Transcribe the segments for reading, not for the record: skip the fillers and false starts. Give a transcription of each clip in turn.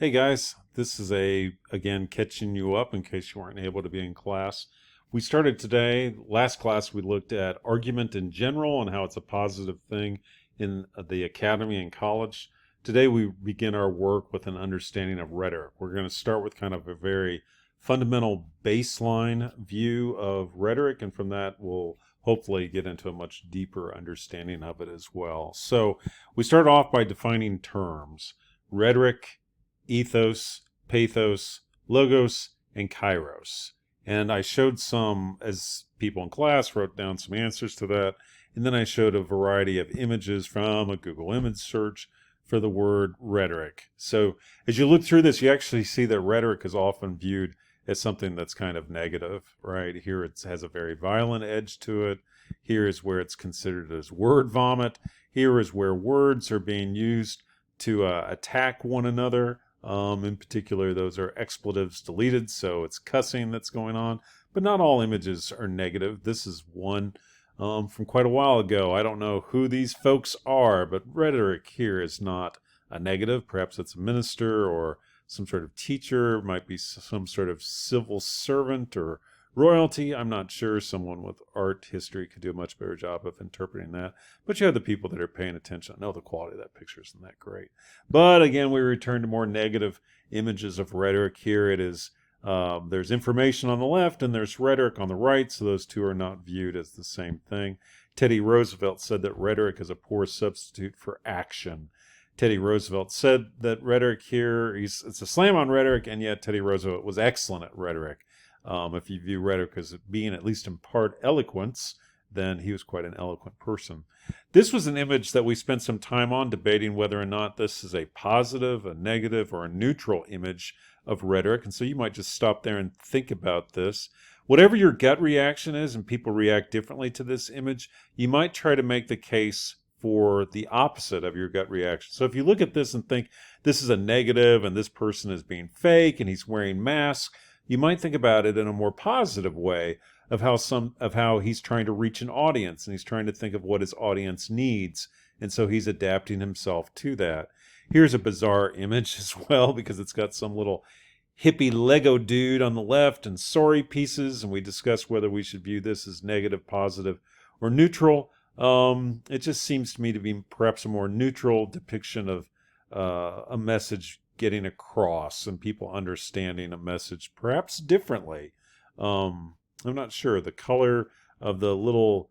Hey guys, this is again, catching you up in case you weren't able to be in class. We started today, last class we looked at argument in general and how it's a positive thing in the academy and college. Today we begin our work with an understanding of rhetoric. We're going to start with kind of a very fundamental baseline view of rhetoric, and from that we'll hopefully get into a much deeper understanding of it as well. So we start off by defining terms. Rhetoric, ethos, pathos, logos, and kairos. And I showed some, as people in class wrote down some answers to that, and then I showed a variety of images from a Google image search for the word rhetoric. So as you look through this, you actually see that rhetoric is often viewed as something that's kind of negative, right? Here it has a very violent edge to it. Here is where it's considered as word vomit. Here is where words are being used to attack one another. In particular, those are expletives deleted, so it's cussing that's going on. But not all images are negative. This is one from quite a while ago. I don't know who these folks are, but rhetoric here is not a negative. Perhaps it's a minister or some sort of teacher, might be some sort of civil servant or royalty. I'm not sure. Someone with art history could do a much better job of interpreting that. But you have the people that are paying attention. I know the quality of that picture isn't that great. But again, we return to more negative images of rhetoric. Here it is. There's information on the left and there's rhetoric on the right, so those two are not viewed as the same thing. Teddy Roosevelt said that rhetoric is a poor substitute for action. Teddy Roosevelt said that rhetoric here, it's a slam on rhetoric, and yet Teddy Roosevelt was excellent at rhetoric. If you view rhetoric as being at least in part eloquence, then he was quite an eloquent person. This was an image that we spent some time on debating whether or not this is a positive, a negative, or a neutral image of rhetoric. And so you might just stop there and think about this. Whatever your gut reaction is, and people react differently to this image, you might try to make the case for the opposite of your gut reaction. So if you look at this and think this is a negative and this person is being fake and he's wearing masks, you might think about it in a more positive way of how he's trying to reach an audience, and he's trying to think of what his audience needs, and so he's adapting himself to that. Here's a bizarre image as well, because it's got some little hippie Lego dude on the left and sorry pieces, and we discussed whether we should view this as negative, positive, or neutral. It just seems to me to be perhaps a more neutral depiction of a message getting across and people understanding a message perhaps differently. I'm not sure. The color of the little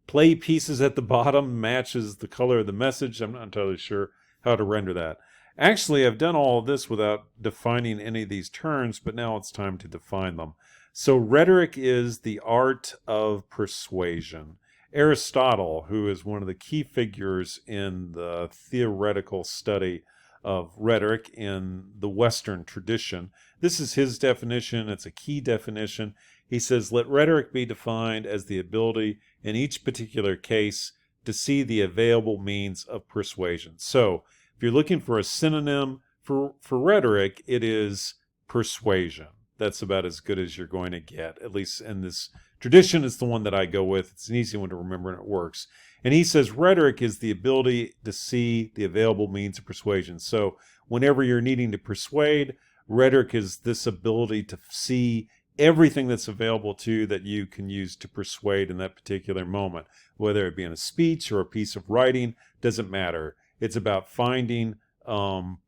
play pieces at the bottom matches the color of the message. I'm not entirely sure how to render that. Actually, I've done all of this without defining any of these terms, but now it's time to define them. So rhetoric is the art of persuasion. Aristotle, who is one of the key figures in the theoretical study of rhetoric in the Western tradition, this is his definition. It's a key definition. He says, let rhetoric be defined as the ability in each particular case to see the available means of persuasion. So if you're looking for a synonym for rhetoric, it is persuasion. That's about as good as you're going to get, at least in this tradition. It's the one that I go with. It's an easy one to remember and it works. And he says rhetoric is the ability to see the available means of persuasion. So whenever you're needing to persuade, rhetoric is this ability to see everything that's available to you that you can use to persuade in that particular moment. Whether it be in a speech or a piece of writing, doesn't matter. It's about finding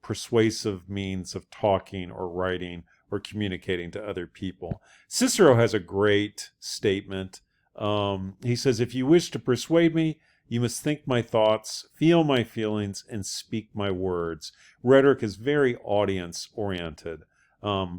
persuasive means of talking or writing or communicating to other people. Cicero has a great statement. He says, if you wish to persuade me, you must think my thoughts, feel my feelings, and speak my words. Rhetoric is very audience-oriented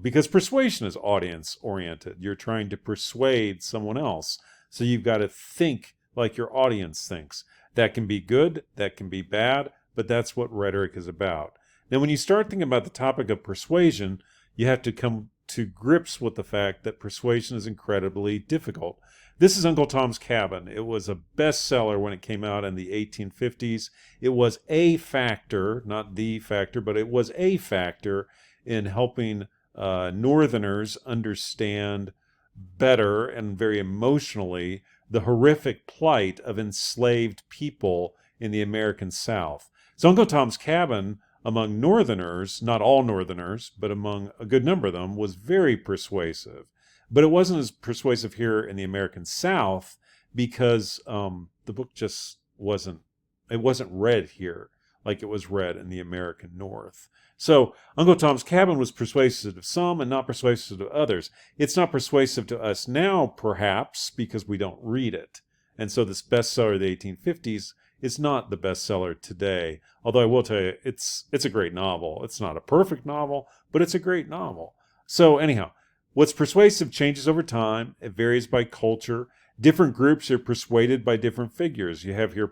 because persuasion is audience-oriented. You're trying to persuade someone else, so you've got to think like your audience thinks. That can be good, that can be bad, but that's what rhetoric is about. Now, when you start thinking about the topic of persuasion, you have to come to grips with the fact that persuasion is incredibly difficult. This is Uncle Tom's Cabin. It was a bestseller when it came out in the 1850s. It was a factor, not the factor, but it was a factor in helping Northerners understand better and very emotionally the horrific plight of enslaved people in the American South. So Uncle Tom's Cabin among Northerners, not all Northerners, but among a good number of them, was very persuasive. But it wasn't as persuasive here in the American South because the book just wasn't read here like it was read in the American North. So Uncle Tom's Cabin was persuasive to some and not persuasive to others. It's not persuasive to us now, perhaps, because we don't read it. And so this bestseller of the 1850s is not the bestseller today. Although I will tell you, it's a great novel. It's not a perfect novel, but it's a great novel. So anyhow, what's persuasive changes over time. It varies by culture. Different groups are persuaded by different figures. You have here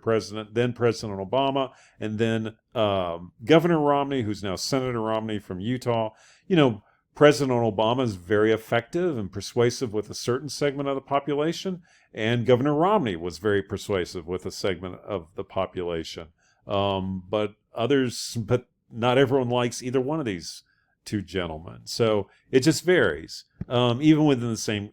then President Obama, and then Governor Romney, who's now Senator Romney from Utah. President Obama is very effective and persuasive with a certain segment of the population, and Governor Romney was very persuasive with a segment of the population. But not everyone likes either one of these two gentlemen. So it just varies. Even within the same,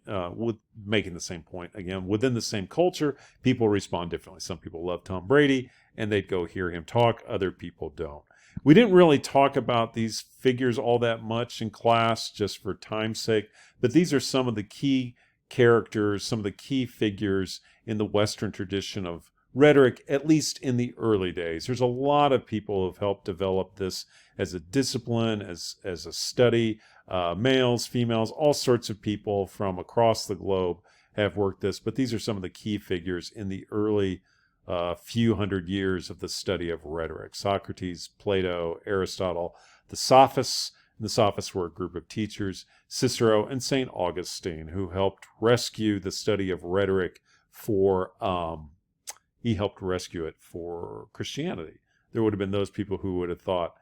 making the same point again, within the same culture, people respond differently. Some people love Tom Brady and they'd go hear him talk. Other people don't. We didn't really talk about these figures all that much in class just for time's sake, but these are some of the key characters, some of the key figures in the Western tradition of rhetoric, at least in the early days. There's a lot of people who have helped develop this as a discipline, as a study. Males, females, all sorts of people from across the globe have worked this, but these are some of the key figures in the early few hundred years of the study of rhetoric. Socrates, Plato, Aristotle, the Sophists. The Sophists were a group of teachers, Cicero, and St. Augustine, who helped rescue the study of rhetoric he helped rescue it for Christianity. There would have been those people who would have thought,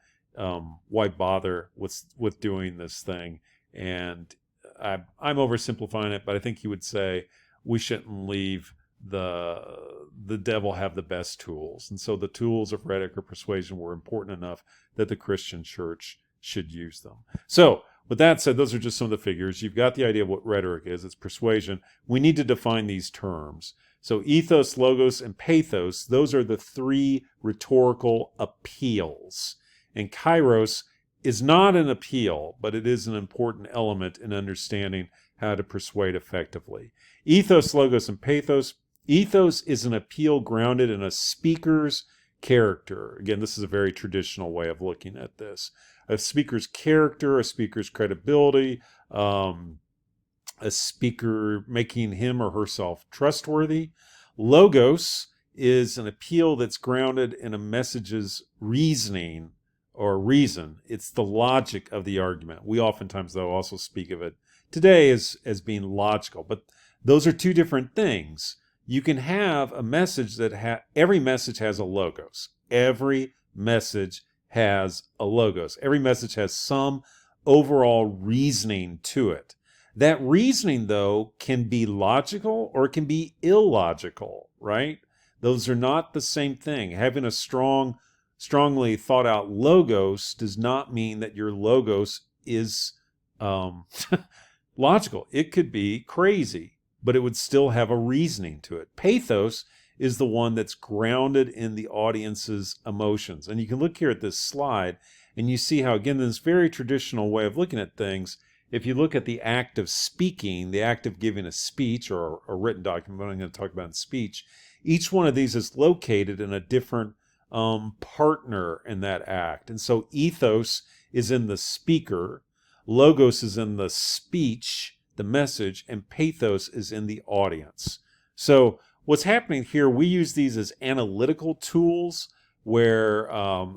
why bother with doing this thing? And I'm oversimplifying it, but I think he would say we shouldn't leave the devil have the best tools. And so the tools of rhetoric or persuasion were important enough that the Christian church should use them. So with that said, those are just some of the figures. You've got the idea of what rhetoric is. It's persuasion. We need to define these terms. So ethos, logos, and pathos, those are the three rhetorical appeals. And Kairos is not an appeal, but it is an important element in understanding how to persuade effectively. Ethos, logos, and pathos. Ethos is an appeal grounded in a speaker's character. Again, this is a very traditional way of looking at this. A speaker's character, a speaker's credibility, a speaker making him or herself trustworthy. Logos is an appeal that's grounded in a message's reasoning or reason. It's the logic of the argument. We oftentimes, though, also speak of it today as being logical, but those are two different things. You can have a message that every message has a logos. Every message has a logos. Every message has some overall reasoning to it. That reasoning, though, can be logical or it can be illogical, right? Those are not the same thing. Having a strongly thought out logos does not mean that your logos is logical. It could be crazy, but it would still have a reasoning to it. Pathos is the one that's grounded in the audience's emotions. And you can look here at this slide and you see how, again, this very traditional way of looking at things, if you look at the act of speaking, the act of giving a speech or a written document, what I'm going to talk about in speech, each one of these is located in a different partner in that act. And so ethos is in the speaker, logos is in the speech, the message, and pathos is in the audience. So what's happening here, we use these as analytical tools where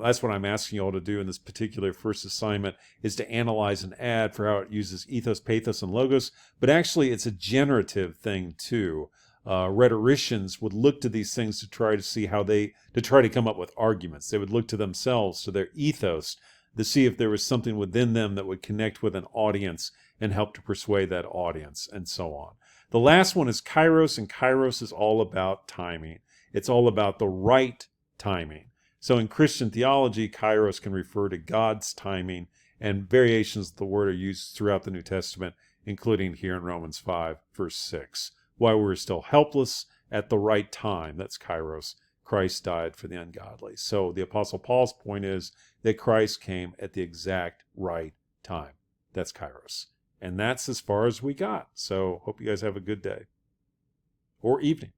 that's what I'm asking you all to do in this particular first assignment is to analyze an ad for how it uses ethos, pathos, and logos. But actually, it's a generative thing too. Rhetoricians would look to these things to try to come up with arguments. They would look to themselves, to their ethos, to see if there was something within them that would connect with an audience and help to persuade that audience, and so on. The last one is Kairos, and Kairos is all about timing. It's all about the right timing. So in Christian theology, Kairos can refer to God's timing, and variations of the word are used throughout the New Testament, including here in Romans 5, verse 6. While we're still helpless at the right time, that's Kairos Christ died for the ungodly. So the Apostle Paul's point is that Christ came at the exact right time. That's Kairos. And that's as far as we got. So hope you guys have a good day or evening.